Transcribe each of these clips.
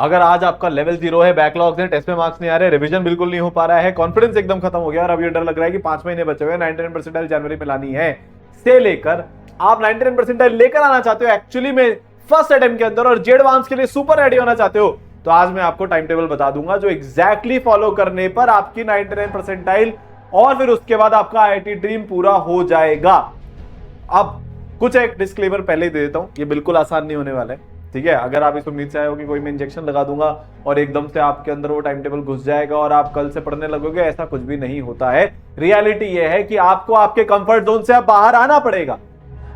अगर आज आपका लेवल 0 है, बैकलॉग्स हैं, टेस्ट में मार्क्स नहीं आ रहे, रिवीजन बिल्कुल नहीं हो पा रहा है, कॉन्फिडेंस एकदम खत्म हो गया और अब ये डर लग रहा है कि 5 महीने बचे हुए, 99 परसेंटाइल जनवरी में लानी है, से लेकर आप 99 परसेंटाइल लेकर आना चाहते हो एक्चुअली में फर्स्ट अटेम्प्ट के अंदर और जेडवांस के लिए सुपर रेडी होना चाहते हो, तो आज मैं आपको टाइम टेबल बता दूंगा जो एग्जैक्टली फॉलो करने पर आपकी 99 परसेंटाइल और फिर उसके बाद आपका आईआईटी ड्रीम पूरा हो जाएगा। अब कुछ एक डिस्क्लेमर पहले ही दे देता हूं, ये बिल्कुल आसान नहीं होने वाला है, ठीक है। अगर आप इस उम्मीद से आए हो कि कोई मैं इंजेक्शन लगा दूंगा और एकदम से आपके अंदर वो टाइम टेबल घुस जाएगा और आप कल से पढ़ने लगोगे, ऐसा कुछ भी नहीं होता है। रियलिटी ये है कि आपको आपके कंफर्ट जोन से आप बाहर आना पड़ेगा।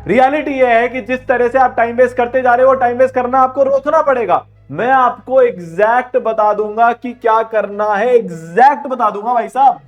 रियलिटी ये है कि जिस तरह से आप टाइम वेस्ट करते जा रहे हो, टाइम वेस्ट करना आपको रोकना पड़ेगा। मैं आपको एग्जैक्ट बता दूंगा कि क्या करना है, एग्जैक्ट बता दूंगा भाई साहब।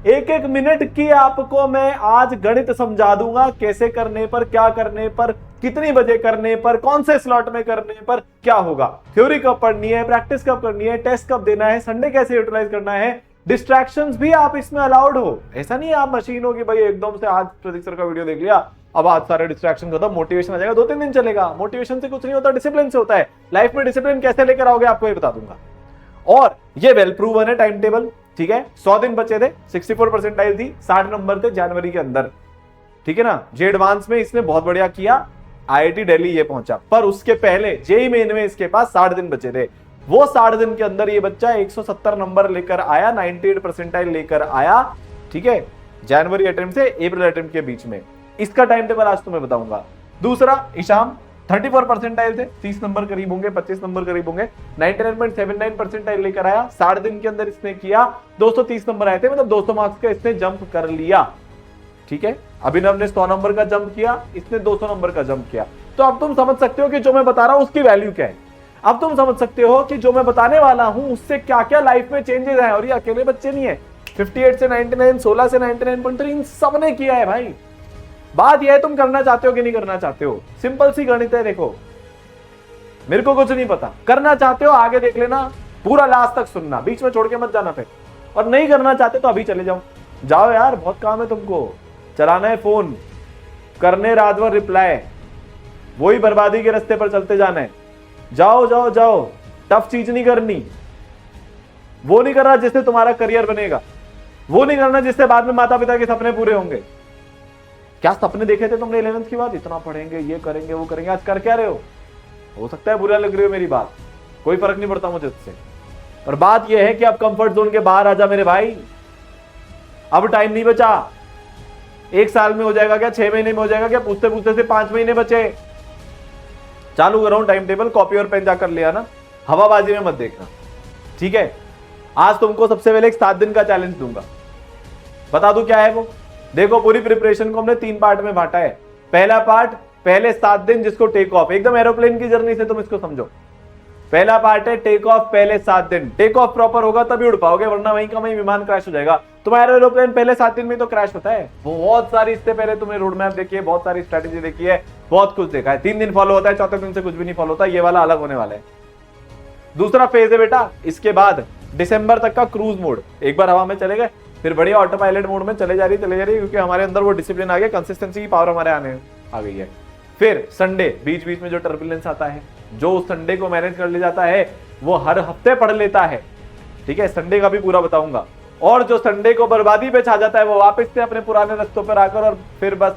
एक एक मिनट की आपको मैं आज गणित समझा दूंगा, कैसे करने पर, क्या करने पर, कितनी बजे करने पर, कौन से स्लॉट में करने पर क्या होगा, थ्योरी कब पढ़नी है, प्रैक्टिस कब करनी है, टेस्ट कब देना है, संडे कैसे यूटिलाइज करना है, डिस्ट्रैक्शंस भी आप इसमें अलाउड हो। ऐसा नहीं है आप मशीन हो कि भाई एकदम से आज प्रदीप सर का वीडियो देख लिया, अब आज सारे डिस्ट्रैक्शन खत्म, मोटिवेशन आ जाएगा, 2-3 दिन चलेगा। मोटिवेशन से कुछ नहीं होता, डिसिप्लिन से होता है। लाइफ में डिसिप्लिन कैसे लेकर आओगे आपको ये बता दूंगा। और ये वेल प्रूवन है टाइम टेबल, ठीक है। 100 दिन बचे थे, 64 परसेंटाइल थी, 60 नंबर थे जनवरी के अंदर, ठीक है ना। जे एडवांस में इसने बहुत बढ़िया किया, आईआईटी दिल्ली ये पहुंचा, पर उसके पहले जेईई मेन में इसके पास 60 दिन बचे थे। वो 60 दिन के अंदर ये बच्चा 170 नंबर लेकर आया, 98 परसेंटाइल लेकर आया, ठीक है, जनवरी अटेम्प्ट से अप्रैल अटेम्प्ट के बीच में। इसका टाइम टेबल आज तुम्हें बताऊंगा। दूसरा ईशाम 34 परसेंटाइल थे, 30 नंबर करीब होंगे, 25 नंबर करीब होंगे, 99.79 परसेंटाइल लेकर आया, 60 दिन के अंदर इसने किया, 230 नंबर आए थे, मतलब 200 मार्क्स का इसने जंप कर लिया, ठीक है। अभिनव ने 100 नंबर का जंप किया, इसने 200 नंबर का जंप किया। तो अब तुम समझ सकते हो कि जो मैं बता रहा हूं उसकी वैल्यू क्या है। अब तुम समझ सकते हो कि जो मैं बताने वाला हूं उससे क्या क्या लाइफ में चेंजेस है। और ये अकेले बच्चे नहीं है, 58 से 99, 16 से 99.3, इन सबने किया है भाई। बात यह है तुम करना चाहते हो कि नहीं करना चाहते हो। सिंपल सी गणित है, देखो मेरे को कुछ नहीं पता, करना चाहते हो आगे देख लेना, पूरा लास्ट तक सुनना, बीच में छोड़ के मत जाना फिर। और नहीं करना चाहते तो अभी चले जाओ, जाओ यार, बहुत काम है तुमको। चलाना है फोन, करने रात भर रिप्लाई, वही बर्बादी के रास्ते पर चलते जाना है। जाओ जाओ जाओ, टफ चीज नहीं करनी। वो नहीं करना जिससे तुम्हारा करियर बनेगा, वो नहीं करना जिससे बाद में माता पिता के सपने पूरे होंगे। क्या सपने देखे थे तुमने 11th की बात, इतना पढ़ेंगे, ये करेंगे, वो करेंगे, आज कर क्या रहे हो सकता है बुरा लग रही हो मेरी बात, कोई फर्क नहीं पड़ता मुझे उससे। पर बात यह है कि अब कंफर्ट जोन के बाहर आजा मेरे भाई, अब टाइम नहीं बचा। 1 साल में हो जाएगा क्या, 6 महीने में हो जाएगा क्या, पूछते पूछते से 5 महीने बचे। चालू कर रहा हूं टाइम टेबल, कॉपी और पेन जाकर ले आना, हवाबाजी में मत देखना, ठीक है। आज तुमको सबसे पहले एक 7 दिन का चैलेंज दूंगा, बता दूं क्या है वो। देखो पूरी प्रिपरेशन को हमने 3 पार्ट में बांटा है। पहला पार्ट पहले 7 दिन, जिसको टेक ऑफ, एकदम एरोप्लेन की जर्नी से तुम इसको समझो। पहला पार्ट है टेक ऑफ, पहले 7 दिन। टेक ऑफ प्रॉपर होगा तभी उड़ पाओगे, वरना वहीं का वहीं विमान क्रैश हो जाएगा। तुम्हारा एरोप्लेन पहले 7 दिन में तो क्रैश होता है। वो बहुत सारी, इससे पहले तुमने रोड मैप देखी है, बहुत सारी स्ट्रेटेजी देखी है, बहुत कुछ देखा है। 3 दिन फॉलो होता है, चौथे दिन से कुछ भी नहीं फॉलो होता, ये वाला अलग होने वाला है। दूसरा फेज है बेटा, इसके बाद दिसंबर तक का क्रूज मोड, एक बार हवा में चले गए, फिर बढ़िया ऑटो पायलट मोड में चले जा रही है, क्योंकि हमारे अंदर वो डिसिप्लिन आ गया, कंसिस्टेंसी की पावर हमारे आने आ गई है। फिर संडे, बीच बीच में जो टर्बुलेंस आता है, जो उस संडे को मैनेज कर ले जाता है वो हर हफ्ते पढ़ लेता है, ठीक है। संडे का भी पूरा बताऊंगा। और जो संडे को बर्बादी पे छा जाता है वो वापस से अपने पुराने रास्तों पर आकर और फिर बस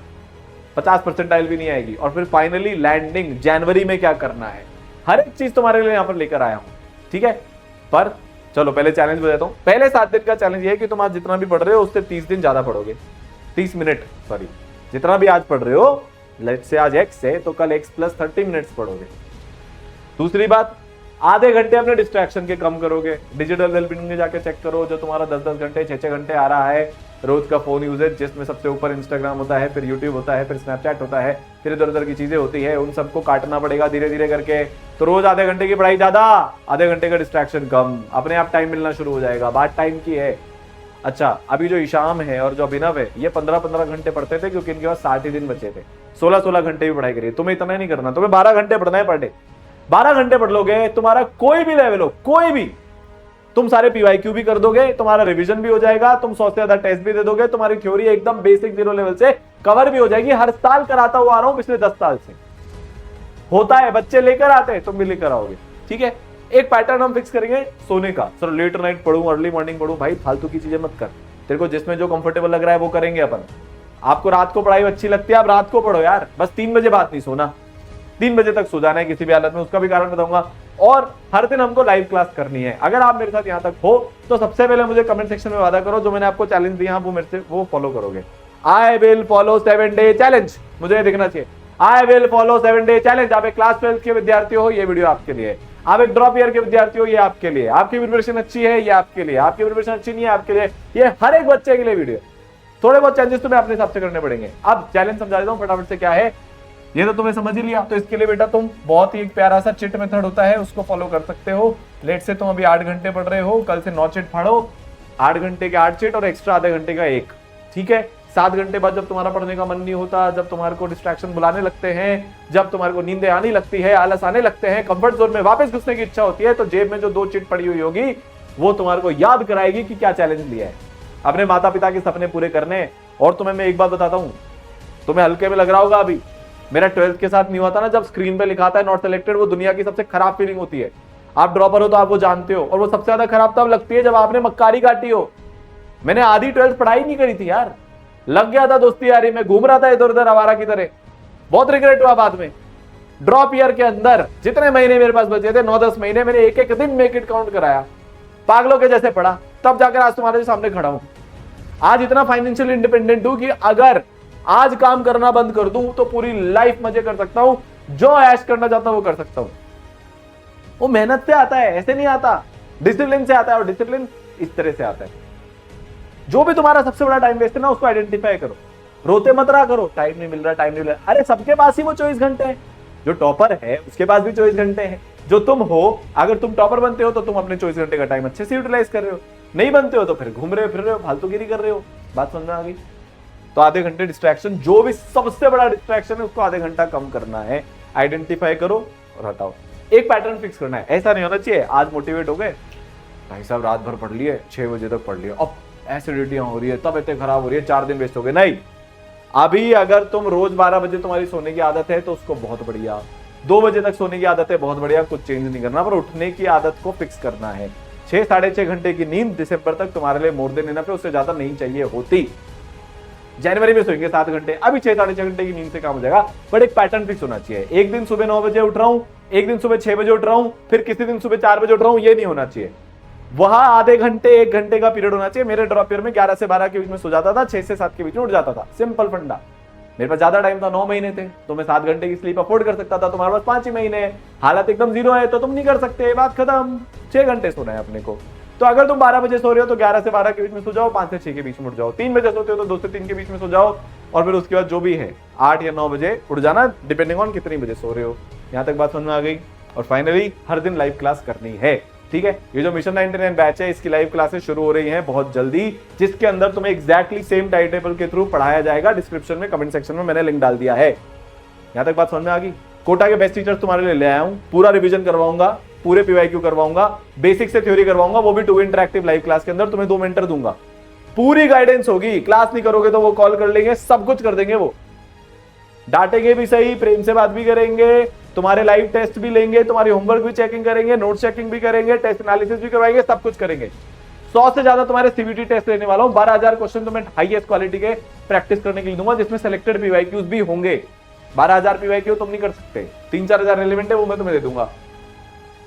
50 परसेंटाइल भी नहीं आएगी। और फिर फाइनली लैंडिंग जनवरी में क्या करना है, हर एक चीज तुम्हारे लिए यहां पर लेकर आया हूं, ठीक है। पर चलो पहले चैलेंज बताता हूं। पहले 7 दिन का चैलेंज ये है कि तुम आज जितना भी पढ़ रहे हो उससे 30 दिन ज्यादा पढ़ोगे, 30 मिनट, सॉरी, जितना भी आज पढ़ रहे हो, लेट्स से आज x है तो कल x + 30 मिनट्स पढ़ोगे। दूसरी बात, आधे घंटे अपने डिस्ट्रैक्शन के कम करोगे। डिजिटल वेलबींग में जाके चेक करो, जो तुम्हारा 10-10 घंटे 6-6 घंटे आ रहा है रोज का फोन यूजेज, जिसमें सबसे ऊपर इंस्टाग्राम होता है, फिर यूट्यूब होता है, फिर स्नैपचैट होता है, फिर इधर उधर की चीजें होती है, उन सबको काटना पड़ेगा धीरे धीरे करके। तो रोज आधे घंटे की पढ़ाई ज्यादा, आधे घंटे का डिस्ट्रैक्शन कम, अपने आप टाइम मिलना शुरू हो जाएगा। बात टाइम की है। अच्छा, अभी जो ईशाम है और जो अभिनव है, ये 15-15 घंटे पढ़ते थे, क्योंकि इनके पास 60 ही दिन बचे थे। 16-16 घंटे भी पढ़ाई करिए, तुम्हें इतना नहीं करना, तुम्हें 12 घंटे पढ़ना है पर डे। 12 घंटे पढ़ लोगे, तुम्हारा कोई भी लेवल हो, कोई भी, तुम सारे पीवाईक्यू भी कर दोगे, तुम्हारा रिवीजन भी हो जाएगा, तुम 100 से ज्यादा टेस्ट भी दे दोगे, तुम्हारी थ्योरी एकदम बेसिक 0 लेवल से कवर भी हो जाएगी। हर साल कराता हुआ आ रहा हूं पिछले 10 साल से, होता है, बच्चे लेकर आते हैं, तुम भी लेकर आओगे, ठीक है। एक पैटर्न हम फिक्स करेंगे सोने का, सर लेट नाइट पढ़ूं अर्ली मॉर्निंग पढ़ूं, भाई फालतू की चीजें मत कर, तेरे को जिसमें जो कंफर्टेबल लग रहा है वो करेंगे अपन। आपको रात को पढ़ाई अच्छी लगती है, आप रात को पढ़ो यार, बस 3 बजे बाद नहीं सोना, 3 बजे तक सो जाना है किसी भी हालत में, उसका भी कारण बताऊंगा। और हर दिन हमको लाइव क्लास करनी है। अगर आप मेरे साथ यहाँ तक हो तो सबसे पहले मुझे कमेंट सेक्शन में वादा करो, जो मैंने आपको चैलेंज दिया वो मेरे से वो फॉलो करोगे। I will follow 7 day challenge, मुझे दिखना चाहिए I will follow 7 day challenge. आप एक क्लास 12 के विद्यार्थी हो, ये वीडियो आपके लिए। आप एक ड्रॉप ईयर के विद्यार्थी हो, ये आपके लिए। आपकी प्रिपरेशन अच्छी है, ये आपके लिए। आपकी प्रिपरेशन अच्छी नहीं है, आपके लिए। ये हर एक बच्चे के लिए वीडियो। थोड़े बहुत चेंजेस तुम्हें अपने हिसाब से करने पड़ेंगे। अब चैलेंज समझा देता हूं फटाफट से, क्या है ये तो तुम्हें समझ ही लिया। तो इसके लिए बेटा तुम बहुत ही एक प्यारा सा चिट मेथड होता है, उसको फॉलो कर सकते हो। लेट से तुम अभी 8 घंटे पढ़ रहे हो, कल से 9 चिट पढ़ो, 8 घंटे के 8 चिट और एक्स्ट्रा आधे घंटे का 1, ठीक है। 7 घंटे बाद जब तुम्हारा पढ़ने का मन नहीं होता, जब तुम्हारे को डिस्ट्रैक्शन बुलाने लगते हैं, जब तुम्हारे को नींदें आने लगती है, आलस आने लगते हैं, कंफर्ट जोन में वापस घुसने की इच्छा होती है, तो जेब में जो 2 चिट पड़ी हुई होगी वो तुम्हारे को याद कराएगी कि क्या चैलेंज लिया है, अपने माता पिता के सपने पूरे करने। और तुम्हें मैं एक बात बताता हूं, तुम्हें हल्के में लग रहा होगा, अभी मेरा 12th के साथ नहीं हुआ था ना, जब स्क्रीन पे लिखा था नॉट सिलेक्टेड, वो दुनिया की सबसे खराब फीलिंग होती है। आप ड्रॉपर हो तो आप वो जानते हो, और वो सबसे ज्यादा खराब तब लगती है जब आपने मक्कारी काटी हो। मैंने आधी 12th पढ़ाई नहीं करी थी यार, लग गया था दोस्ती यारी में, घूम रहा था इधर उधर आवारा की तरह, बहुत रिग्रेट हुआ बाद में। ड्रॉप ईयर के अंदर जितने महीने मेरे पास बचे थे, 9-10 महीने, मैंने एक एक दिन मेक इट काउंट कराया, पागलों के जैसे पढ़ा, तब जाकर आज तुम्हारे सामने खड़ा हूं। आज इतना फाइनेंशियल इंडिपेंडेंट हूं कि अगर आज काम करना बंद कर दूं तो पूरी लाइफ मजे कर सकता हूं, जो ऐश करना चाहता हूं वो कर सकता हूं। वो मेहनत से आता है, ऐसे नहीं आता, डिसिप्लिन से आता है, और डिसिप्लिन इस तरह से आता है। जो भी तुम्हारा सबसे बड़ा टाइम वेस्ट है ना, उसको आइडेंटिफाई करो। रोते मत रहा करो, टाइम नहीं मिल रहा, टाइम नहीं मिल रहा। अरे सबके पास ही वो 24 घंटे हैं। जो टॉपर है उसके पास भी 24 घंटे हैं। जो तुम हो, अगर तुम टॉपर बनते हो तो तुम अपने 24 घंटे का टाइम अच्छे से यूटिलाइज कर रहे हो, नहीं बनते हो तो फिर घूम रहे हो, फिर रहे हो, फालतूगिरी कर रहे हो। बात समझ में आ गई? तो आधे घंटे डिस्ट्रैक्शन, जो भी सबसे बड़ा डिस्ट्रैक्शन है उसको आधे घंटा कम करना है, आइडेंटिफाई करो और हटाओ। एक पैटर्न फिक्स करना है। ऐसा नहीं होना चाहिए आज मोटिवेट हो गए, भाई साहब रात भर पढ़ लिए, 6 बजे तक पढ़ लिए, अब एसिडिटियां हो रही है, तब इतने खराब हो रही है, 4 दिन वेस्ट हो गए। नहीं, अभी अगर तुम रोज 12 बजे तुम्हारी सोने की आदत है तो उसको बहुत बढ़िया, 2 बजे तक सोने की आदत है बहुत बढ़िया, कुछ चेंज नहीं करना, पर उठने की आदत को फिक्स करना है। 6-6.5 घंटे की नींद दिसंबर तक तुम्हारे लिए मोर देन इनफ है, उससे ज्यादा नहीं चाहिए होती। जनवरी में सोएंगे 7 घंटे, अभी 6-6.5 घंटे की नींद से काम हो जाएगा, बट एक पैटर्न फिक्स होना चाहिए। एक दिन सुबह 9 बजे उठ रहा हूं, एक दिन सुबह 6 बजे उठ रहा हूं, फिर किसी दिन सुबह 4 बजे उठ रहा हूं, ये नहीं होना चाहिए। वहां आधे घंटे 1 घंटे का पीरियड होना चाहिए। मेरे ड्रॉप ईयर में 11 से 12 के बीच में सो जाता था, 6 से 7 के बीच में उठ जाता था, सिंपल फंडा। मेरे पास ज्यादा टाइम था, 9 महीने थे, तो मैं 7 घंटे की स्लीप अफोर्ड कर सकता था। तुम्हारे पास 5 ही महीने है, हालत एकदम जीरो है तो तुम नहीं कर सकते, बात खत्म। 6 घंटे सोना है अपने को। तो अगर तुम 12 बजे सो रहे हो तो 11 से 12 के बीच में सो जाओ, 5 से 6 के बीच में उठ जाओ। 3 बजे सोते हो तो 2 से 3 के बीच में सो जाओ, और फिर उसके बाद जो भी है 8 या 9 बजे उठ जाना, डिपेंडिंग ऑन कितनी बजे सो रहे हो। यहां तक बात समझ में आ गई? और फाइनली हर दिन लाइव क्लास करनी है, ठीक है। ये जो मिशन 99 बैच है, इसकी लाइव क्लासेस शुरू हो रही हैं बहुत जल्दी, जिसके अंदर तुम्हें एग्जैक्टली सेम टाइम टेबल के थ्रू पढ़ाया जाएगा। डिस्क्रिप्शन में, कमेंट सेक्शन में मैंने लिंक डाल दिया है। यहां तक बात समझ में आ गई? कोटा के बेस्ट टीचर्स तुम्हारे लिए ले आया हूं, पूरा रिवीजन करवाऊंगा, पूरे पीवाईक्यू करवाऊंगा, बेसिक से थ्योरी करवाऊंगा, वो भी 2 इंटरैक्टिव लाइव क्लास के अंदर। तुम्हें 2 मेंटर दूंगा, पूरी गाइडेंस होगी। क्लास नहीं करोगे तो वो कॉल कर लेंगे, सब कुछ कर देंगे, वो डांटेंगे भी सही, प्रेम से बात भी करेंगे, तुम्हारे लाइव टेस्ट भी लेंगे, तुम्हारी होमवर्क भी चेकिंग करेंगे, नोट चेकिंग भी करेंगे, टेस्ट एनालिसिस भी करवाएंगे, सब कुछ करेंगे। 100 से ज्यादा तुम्हारे सीबीटी टेस्ट लेने वाला हूं। 12,000 क्वेश्चन तुम्हें हाईएस्ट क्वालिटी के प्रैक्टिस करने के लिए दूंगा, जिसमें सिलेक्टेड पीवाईक्यूज भी होंगे। 12,000 पीवाईक्यू तुम नहीं कर सकते, 3-4 रिलेवेंट है, वो मैं तुम्हें दे दूंगा।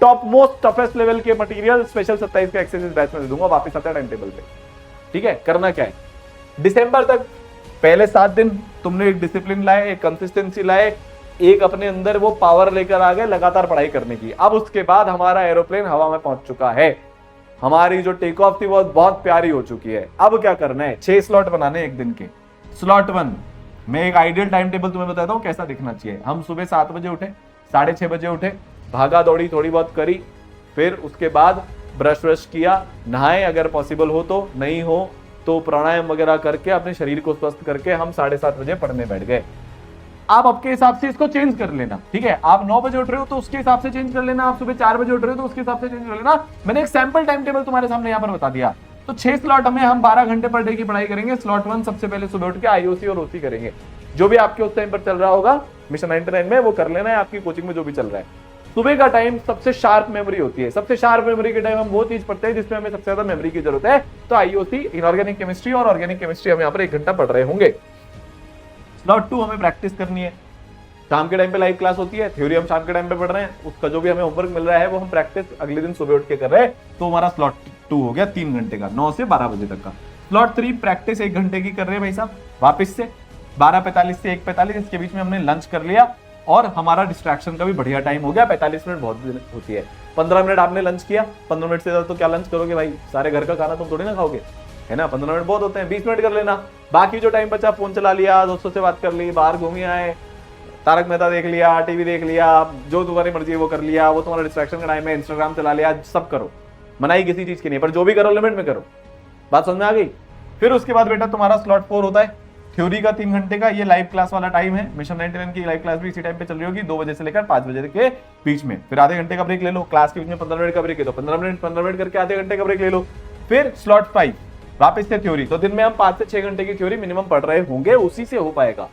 टॉप मोस्ट टफेस्ट लेवल के मटेरियल स्पेशल 27 का एक्सरसाइज बैच में दे दूंगा, वापस आता है टाइम टेबल पे, ठीक है। करना क्या है, दिसंबर तक पहले 7 दिन तुमने एक डिसिप्लिन लाए, एक कंसिस्टेंसी लाए, एक अपने अंदर वो पावर लेकर आ गए लगातार पढ़ाई करने की। अब उसके बाद हमारा एरोप्लेन हवा में पहुंच चुका है, हमारी जो टेक ऑफ थी वो बहुत प्यारी हो चुकी है। अब क्या करना है, 6 स्लॉट बनाने एक दिन के। स्लॉट 1, मैं एक आइडियल टाइम टेबल तुम्हें बताता हूं कैसा दिखना चाहिए। हम सुबह 7 बजे उठे, 6:30 बजे उठे, भागा दौड़ी थोड़ी बहुत करी, फिर उसके बाद ब्रश व्रश किया, नहाए अगर पॉसिबल हो तो, नहीं हो तो प्राणायाम वगैरह करके अपने शरीर को स्वस्थ करके हम 7:30 बजे पढ़ने बैठ गए। आप आपके हिसाब से इसको चेंज कर लेना, ठीक है। आप 9 बजे उठ रहे हो तो उसके हिसाब से चेंज कर लेना, आप सुबह 4 बजे उठ रहे हो तो उसके हिसाब से चेंज कर लेना। मैंने एक सैंपल टाइम टेबल तुम्हारे सामने यहाँ पर बता दिया। तो 6 स्लॉट हमें, हम 12 घंटे पर डे की पढ़ाई करेंगे। स्लॉट 1 सबसे पहले सुबह उठ के आईओसी और ओसी करेंगे, जो भी आपके उस टाइम पर चल रहा होगा मिशन 99 में वो कर लेना है, आपकी कोचिंग में जो भी चल रहा है। सुबह का टाइम सबसे शार्प मेमोरी होती है। सबसे शार्प मेमोरी के टाइम हम वो चीज पढ़ते हैं जिसमें हमें सबसे ज्यादा मेमोरी की जरूरत है। तो आईओसी, इनऑर्गेनिक केमिस्ट्री और ऑर्गेनिक केमिस्ट्री हम यहाँ पर 1 घंटा पढ़ रहे होंगे। स्लॉट 2 हमें प्रैक्टिस करनी है। शाम के टाइम पे लाइव क्लास होती है, थ्योरी हम शाम के टाइम पे पढ़ रहे हैं, उसका जो भी हमें होमवर्क मिल रहा है वो हम प्रैक्टिस अगले दिन सुबह उठ के कर रहे हैं। तो हमारा स्लॉट 2 हो गया 3 घंटे का, 9 से 12 बजे तक का। स्लॉट 3 प्रैक्टिस 1 घंटे की कर रहे हैं भाई साहब, वापस से 12:45 से 1:45, इसके बीच में हमने लंच कर लिया और हमारा डिस्ट्रैक्शन का भी बढ़िया टाइम हो गया। 45 मिनट बहुत होती है, 15 मिनट आपने लंच किया, 15 मिनट से ज्यादा तो क्या लंच करोगे भाई, सारे घर का खाना तुम थोड़ी ना खाओगे, है ना। 15 मिनट बहुत होते हैं, 20 मिनट कर लेना। बाकी जो टाइम बचा फोन चला लिया, दोस्तों से बात कर ली, बाहर घूम आए, तारक मेहता देख लिया, टीवी देख लिया, जो तुम्हारी मर्जी है वो कर लिया, वो तुम्हारा डिस्ट्रैक्शन का टाइम है, इंस्टाग्राम चला लिया, सब करो, मनाई किसी चीज की नहीं, पर जो भी करो लिमिट में करो। बात समझ में आ गई। फिर उसके बाद बेटा तुम्हारा स्लॉट 4 होता है थ्योरी का 3 घंटे का, ये लाइव क्लास वाला टाइम है। मिशन 99 की लाइव क्लास भी इसी टाइम पे चल रही होगी, 2 बजे से लेकर 5 बजे के बीच में। फिर आधे घंटे का ब्रेक ले लो, क्लास के बीच में 15 मिनट का ब्रेक है तो 15 मिनट करके आधे घंटे का ब्रेक ले लो। फिर स्लॉट 5 वापस से थ्योरी। तो दिन में हम 5 से 6 घंटे की थ्योरी मिनिमम पढ़ रहे होंगे, उसी से हो पाएगा,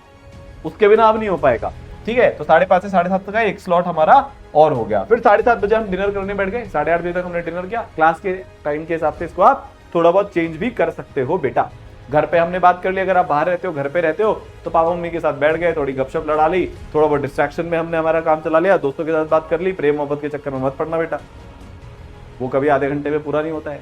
उसके बिना अब नहीं हो पाएगा, ठीक है। तो 5:30 से 7:30 तक का एक स्लॉट हमारा और हो गया। फिर 7:30 बजे हम डिनर करने बैठ गए, 8:30 बजे तक हमने डिनर किया। क्लास के टाइम के हिसाब से इसको आप थोड़ा बहुत चेंज भी कर सकते हो बेटा। घर पे हमने बात कर ली, अगर आप बाहर रहते हो, घर पे रहते हो, तो पापा मम्मी के साथ बैठ गए, थोड़ी गपशप लड़ा ली, थोड़ा बहुत डिस्ट्रैक्शन में हमने हमारा काम चला लिया, दोस्तों के साथ बात कर ली। प्रेम मोहब्बत के चक्कर में मत पड़ना बेटा, वो कभी आधे घंटे में पूरा नहीं होता है।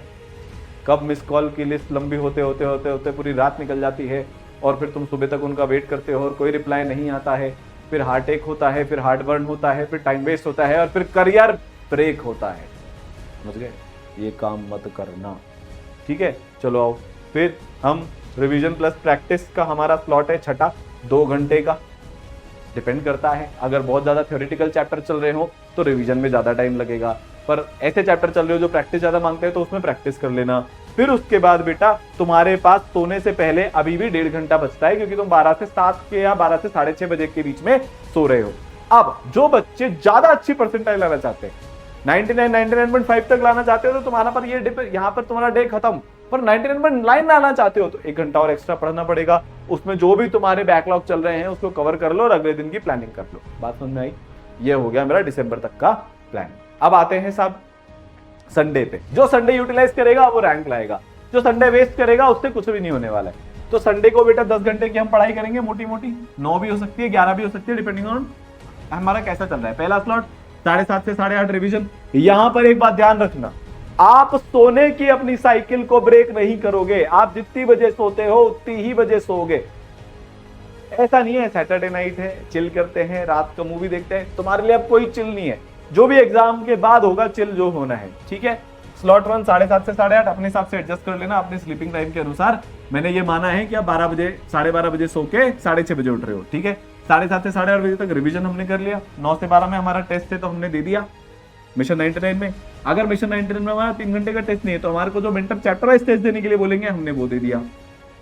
कब मिस कॉल की लिस्ट लंबी होते होते होते होते पूरी रात निकल जाती है और फिर तुम सुबह तक उनका वेट करते हो और कोई रिप्लाई नहीं आता है, फिर हार्ट अटैक होता है, फिर हार्ट बर्न होता है, फिर टाइम वेस्ट होता है और फिर करियर ब्रेक होता है। समझ गए, ये काम मत करना, ठीक है। चलो आओ, फिर हम रिवीजन प्लस प्रैक्टिस का हमारा स्लॉट है छठा, 2 घंटे का। डिपेंड करता है, अगर बहुत ज्यादा थ्योरेटिकल चैप्टर चल रहे हो तो रिवीजन में ज्यादा टाइम लगेगा, पर ऐसे चैप्टर चल रहे हो जो प्रैक्टिस ज्यादा मांगते हैं तो उसमें प्रैक्टिस कर लेना। फिर उसके बाद बेटा तुम्हारे पास सोने से पहले अभी भी 1.5 घंटा बचता है, क्योंकि तुम 12 से 7 के या 12 से 6:30 बजे के बीच में सो रहे हो। अब जो बच्चे ज्यादा अच्छी परसेंटाइल लाना चाहते हैं, 99, 99.5 तक लाना चाहते हो, तो तुम्हारा पर ये यहाँ पर तुम्हारा डे खत्म। पर 99.9 लाना चाहते हो तो 1 घंटा और एक्स्ट्रा पढ़ना पड़ेगा। उसमें जो भी तुम्हारे बैकलॉग चल रहे हैं उसको कवर कर लो और अगले दिन की प्लानिंग कर लो। बात समझ में आई? ये हो गया मेरा दिसंबर तक का प्लान। अब आते हैं साहब संडे पे। जो संडे यूटिलाइज करेगा वो रैंक लाएगा, जो संडे वेस्ट करेगा उससे कुछ भी नहीं होने वाला है। तो संडे को बेटा 10 घंटे की हम पढ़ाई करेंगे, मोटी मोटी 9 भी हो सकती है, 11 भी हो सकती है, डिपेंडिंग ऑन हमारा कैसा चल रहा है। पहला स्लॉट 7:30 से 8:30 रिवीजन। यहां पर एक बात ध्यान रखना, आप सोने की अपनी साइकिल को ब्रेक नहीं करोगे। आप जितनी बजे सोते हो उतनी ही बजे सोओगे। ऐसा नहीं है सैटरडे नाइट है, चिल करते हैं, रात को मूवी देखते हैं, तुम्हारे लिए अब कोई चिल नहीं है। जो भी एग्जाम के बाद होगा चिल जो होना है, ठीक है। स्लॉट 1 7:30 से 8:30 अपने हिसाब से एडजस्ट कर लेना अपने स्लीपिंग टाइम के अनुसार। मैंने ये माना है कि आप 12 बजे 12:30 बजे सो के 6:30 बजे उठ रहे हो, ठीक है। 7:30 से 8:30 बजे तक रिवीजन हमने कर लिया। 9 से 12 में हमारा टेस्ट है तो हमने दे दिया मिशन 99 में। अगर मिशन 99 में हमारा 3 घंटे का टेस्ट नहीं है तो हमारे को जो मेंटल चैप्टर वाइज टेस्ट देने के लिए बोलेंगे हमने वो दे दिया।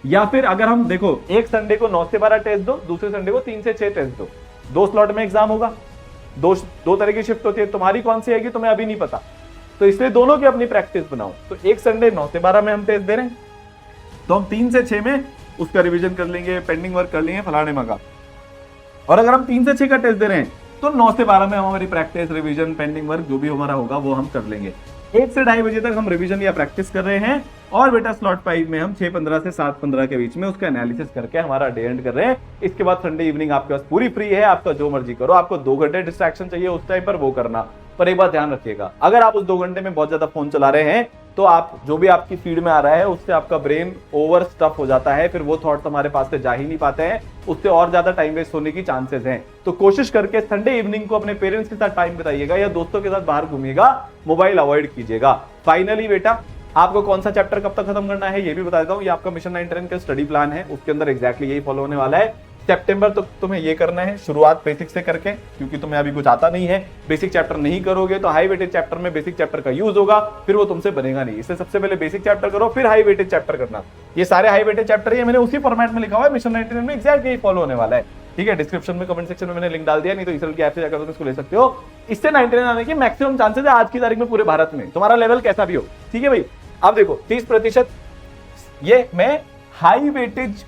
या फिर अगर हम देखो, एक संडे को 9 से 12 टेस्ट दो, दूसरे संडे को 3 से 6 टेस्ट दो, 2 स्लॉट में एग्जाम होगा। दो तरह की शिफ्ट होती है, तुम्हारी कौन सी आएगी तुम्हें अभी नहीं पता, तो इसलिए दोनों की अपनी प्रैक्टिस बनाओ। तो एक संडे 9 से 12 में हम टेस्ट दे रहे हैं तो हम 3 से 6 में उसका रिवीजन कर लेंगे, पेंडिंग वर्क कर लेंगे, फलाने मगा। और अगर हम 3 से 6 का टेस्ट दे रहे हैं तो 9 से 12 में हमारी प्रैक्टिस, रिवीजन, पेंडिंग वर्क जो भी हमारा होगा वो हम कर लेंगे। 1 से 2:30 बजे तक हम रिवीजन या प्रैक्टिस कर रहे हैं। और बेटा स्लॉट 5 में हम 6:15 से 7:15 के बीच में उसका एनालिसिस करके हमारा डे एंड कर रहे हैं। इसके बाद संडे इवनिंग आपके पास पूरी फ्री है, आपका जो मर्जी करो। आपको 2 घंटे डिस्ट्रैक्शन चाहिए उस टाइम पर वो करना, पर एक बात ध्यान रखिएगा, अगर आप उस 2 घंटे में बहुत ज्यादा फोन चला रहे हैं तो आप जो भी आपकी फीड में आ रहा है उससे आपका ब्रेन ओवर स्टफ हो जाता है, फिर वो थॉट्स हमारे पास से जा ही नहीं पाते हैं, उससे और ज्यादा टाइम वेस्ट होने की चांसेस हैं। तो कोशिश करके संडे इवनिंग को अपने पेरेंट्स के साथ टाइम बिताइएगा या दोस्तों के साथ बाहर घूमिएगा, मोबाइल अवॉइड कीजिएगा। फाइनली बेटा आपको कौन सा चैप्टर कब तक खत्म करना है ये भी बता देता हूं। ये आपका मिशन 99 का स्टडी प्लान है, उसके अंदर एग्जैक्टली यही फॉलो होने वाला है। सितंबर तक तुम्हें ये करना है, शुरुआत बेसिक से करके, क्योंकि तुम्हें अभी कुछ आता नहीं है। बेसिक चैप्टर नहीं करोगे तो हाई वेटेज चैप्टर में बेसिक चैप्टर का यूज होगा, फिर वो तुमसे बनेगा नहीं। इसलिए सबसे पहले बेसिक चैप्टर करो, फिर हाई वेटेज चैप्टर करना। ये सारे हाई वेटेज चैप्टर है, मैंने उसी फॉर्मेट में लिखा हुआ है, मिशन 99 में एग्जैक्ट यही फॉलो होने वाला है, ठीक है। डिस्क्रिप्शन में, कमेंट सेक्शन में मैंने लिंक डाल दिया, नहीं तो इसराइल की ऐप से जाकर तुम इसको ले सकते हो। इससे 99 आने की मैक्सिमम चांसेस है आज की तारीख में पूरे भारत में, तुम्हारा लेवल कैसा भी हो, ठीक है भाई। अब देखो 30%, ये मैं हाई वेटेज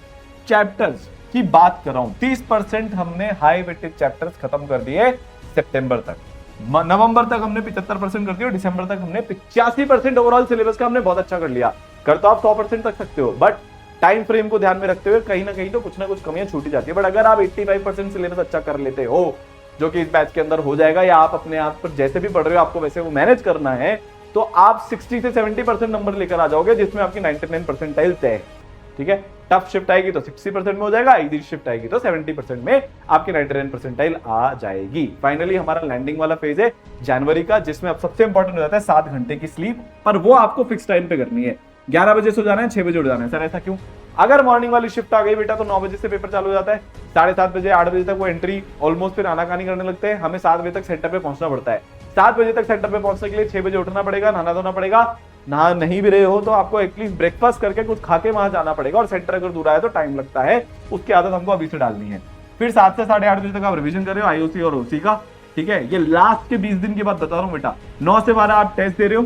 चैप्टर्स की बात कर रहा हूं। 30% हमने हाई वेटेज चैप्टर्स खत्म कर दिए सितंबर तक, नवंबर तक हमने 75% कर दिया और दिसंबर तक हमने 85% ओवरऑल सिलेबस का हमने बहुत अच्छा कर लिया। कर तो आप 100% तक सकते हो, बट टाइम फ्रेम को ध्यान में रखते हुए कहीं ना कहीं तो कुछ ना कुछ कमियां छूटी जाती है। बट अगर आप 85% सिलेबस अच्छा कर लेते हो, जो कि इस बैच के अंदर हो जाएगा, या आप अपने आप पर जैसे भी पढ़ रहे हो आपको वैसे वो मैनेज करना है, तो आप 60 से 70% नंबर लेकर आ जाओगे, जिसमें आपकी 99 परसेंटाइल तय है। ठीक है, टफ शिफ्ट आएगी तो 60% में हो जाएगा, इजी शिफ्ट आएगी तो 70% में आपकी 99 परसेंटाइल आ जाएगी। फाइनली हमारा लैंडिंग वाला फेज है जनवरी का, जिसमें अब सबसे इंपॉर्टेंट हो जाता है 7 घंटे की स्लीप, पर वो आपको फिक्स टाइम पे करनी है। 11 बजे सो जाना है, 6 बजे उठ जाना है। सर ऐसा क्यों? अगर मॉर्निंग वाली शिफ्ट आ गई बेटा तो 9 बजे से पेपर चालू हो जाता है, 7:30 बजे 8 बजे तक वो एंट्री ऑलमोस्ट फिर आनाकानी करने लगते हैं, हमें 7 बजे तक सेंटर पे पहुंचना पड़ता है। 7 बजे तक सेंटर पे पहुंचने के लिए 6 बजे उठना पड़ेगा, नहाना धोना पड़ेगा, नहा नहीं भी रहे हो तो आपको एटलीस्ट ब्रेकफास्ट करके कुछ खा के वहां जाना पड़ेगा, और सेंटर अगर दूर आए तो टाइम लगता है, उसकी आदत हमको अभी से डालनी है। फिर 7 से 8:30 बजे तक आप रिवीजन कर रहे हो आईओसी और ओसी का। ठीक है, ये लास्ट के 20 दिन की बात बता रहा हूं बेटा। 9 से 12 आप टेस्ट दे रहे हो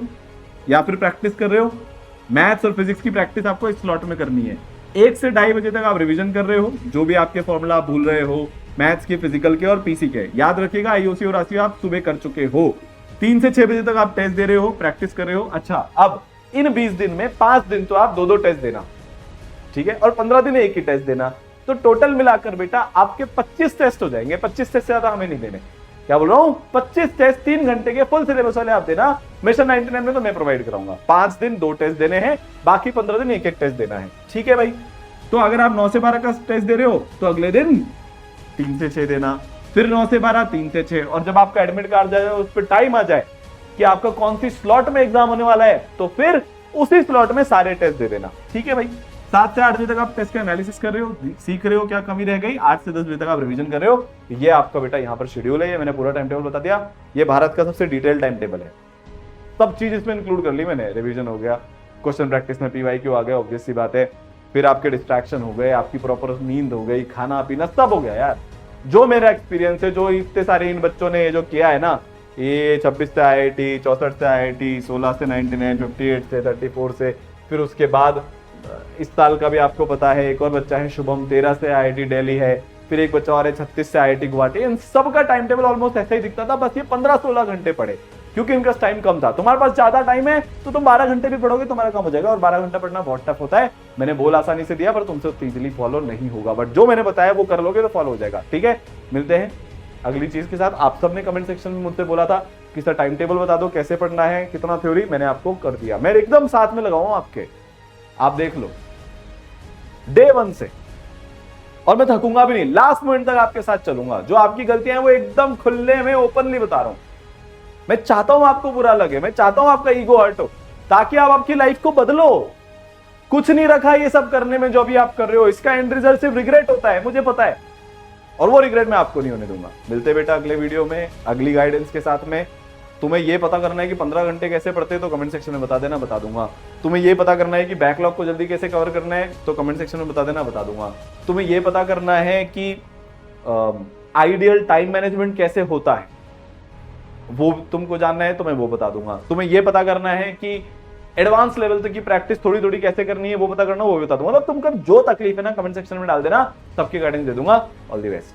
या फिर प्रैक्टिस कर रहे हो, मैथ्स और फिजिक्स की प्रैक्टिस आपको इस स्लॉट में करनी है। 1 से 2:30 बजे तक आप रिवीजन कर रहे हो, जो भी आपके फॉर्मूला आप भूल रहे हो, मैथ्स के, फिजिकल के और पीसी के, याद रखिएगा आईओसी और आरसी आप सुबह कर चुके हो। 3 से 6 बजे तक आप टेस्ट दे रहे हो, प्रैक्टिस कर रहे हो। अच्छा, अब इन 20 दिन में 5 दिन तो आप 2-2 टेस्ट देना, ठीक है, और 15 दिन एक ही टेस्ट देना, तो टोटल मिलाकर बेटा आपके 25 टेस्ट हो जाएंगे। 25 टेस्ट से ज्यादा हमें नहीं देने। क्या बोल रहा हूं? 25 टेस्ट 3 घंटे के फुल सिलेबस वाले आप देना। मिशन 99 में तो मैं प्रोवाइड कराऊंगा। 5 दिन 2 टेस्ट देने हैं, बाकी 15 दिन एक एक टेस्ट देना है। ठीक है भाई, तो अगर आप 9 से 12 का टेस्ट दे रहे हो तो अगले दिन 3 से 6 देना, फिर 9 से 12, 3 से 6, और जब आपका एडमिट कार्ड जाए उस पर टाइम आ जाए कि आपका कौन सी स्लॉट में एग्जाम होने वाला है, तो फिर उसी स्लॉट में सारे टेस्ट दे देना। ठीक है भाई, 7 से 8 बजे तक आप टेस्ट का एनालिसिस कर रहे हो, सीख रहे हो क्या कमी रह गई। 8 से 10 बजे तक आप रिवीजन कर रहे हो। ये आपका बेटा यहाँ पर शेड्यूल है, ये मैंने पूरा टाइम टेबल बता दिया। ये भारत का सबसे डिटेल टाइम टेबल है, सब चीज इसमें इंक्लूड कर ली मैंने। रिवीजन हो गया, क्वेश्चन प्रैक्टिस में PYQ आ गया, ऑब्वियस सी बात है, फिर आपके डिस्ट्रैक्शन हो गए, आपकी प्रॉपर नींद हो गई, खाना पीना सब हो गया यार। जो मेरा एक्सपीरियंस है, जो इतने सारे इन बच्चों ने जो किया है ना, ये 26 से IIT, 64 से IIT, 16 से 99, 58 से 34 से, फिर उसके बाद इस साल का भी आपको पता है एक और बच्चा है शुभम, 13 से IIT दिल्ली है, फिर एक बच्चा और है 36 से IIT गुवाहाटी। इन सब का टाइम टेबल ऑलमोस्ट ऐसा ही दिखता था, बस ये 15-16 घंटे पढ़े, क्योंकि इनका टाइम कम था। तुम्हारे पास ज्यादा टाइम है तो तुम 12 घंटे भी पढ़ोगे, तुम्हारा काम हो जाएगा। और 12 घंटा पढ़ना बहुत टफ होता है, मैंने बोल आसानी से दिया, पर तुमसे उतनी इजीली फॉलो नहीं होगा, बट जो मैंने बताया वो कर लोगे तो फॉलो हो जाएगा। ठीक है, मिलते हैं अगली चीज के साथ। आप सबने कमेंट सेक्शन में मुझसे बोला था कि सर टाइम टेबल बता दो, कैसे पढ़ना है, कितना थ्योरी, मैंने आपको कर दिया। मैं एकदम साथ में लगाऊं आपके, आप देख लो डे 1 से, और मैं थकूंगा भी नहीं, लास्ट मोमेंट तक आपके साथ चलूंगा। जो आपकी गलतियां हैं वो एकदम खुले में ओपनली बता रहा हूं। मैं चाहता हूं आपको बुरा लगे, मैं चाहता हूं आपका ईगो हर्ट हो, ताकि आप आपकी लाइफ को बदलो। कुछ नहीं रखा ये सब करने में जो भी आप कर रहे हो, इसका एंड रिजल्ट सिर्फ रिग्रेट होता है, मुझे पता है, और वो रिग्रेट मैं आपको नहीं होने दूंगा। मिलते बेटा अगले वीडियो में अगली गाइडेंस के साथ में। तुम्हें ये पता करना है कि 15 घंटे कैसे पढ़ते हैं तो कमेंट सेक्शन में बता देना, बता दूंगा। तुम्हें ये पता करना है कि बैकलॉग को जल्दी कैसे कवर करना है तो कमेंट सेक्शन में बता देना, बता दूंगा। तुम्हें ये पता करना है कि आइडियल टाइम मैनेजमेंट कैसे होता है, वो तुमको जानना है तो मैं वो बता दूंगा। तुम्हें ये पता करना है कि एडवांस लेवल तक की प्रैक्टिस थोड़ी थोड़ी कैसे करनी है वो पता करना, वो भी बता दूंगा। मतलब तुमको जो तकलीफ है ना कमेंट सेक्शन में डाल देना, सबकी गाइडेंस दे दूंगा। All the best.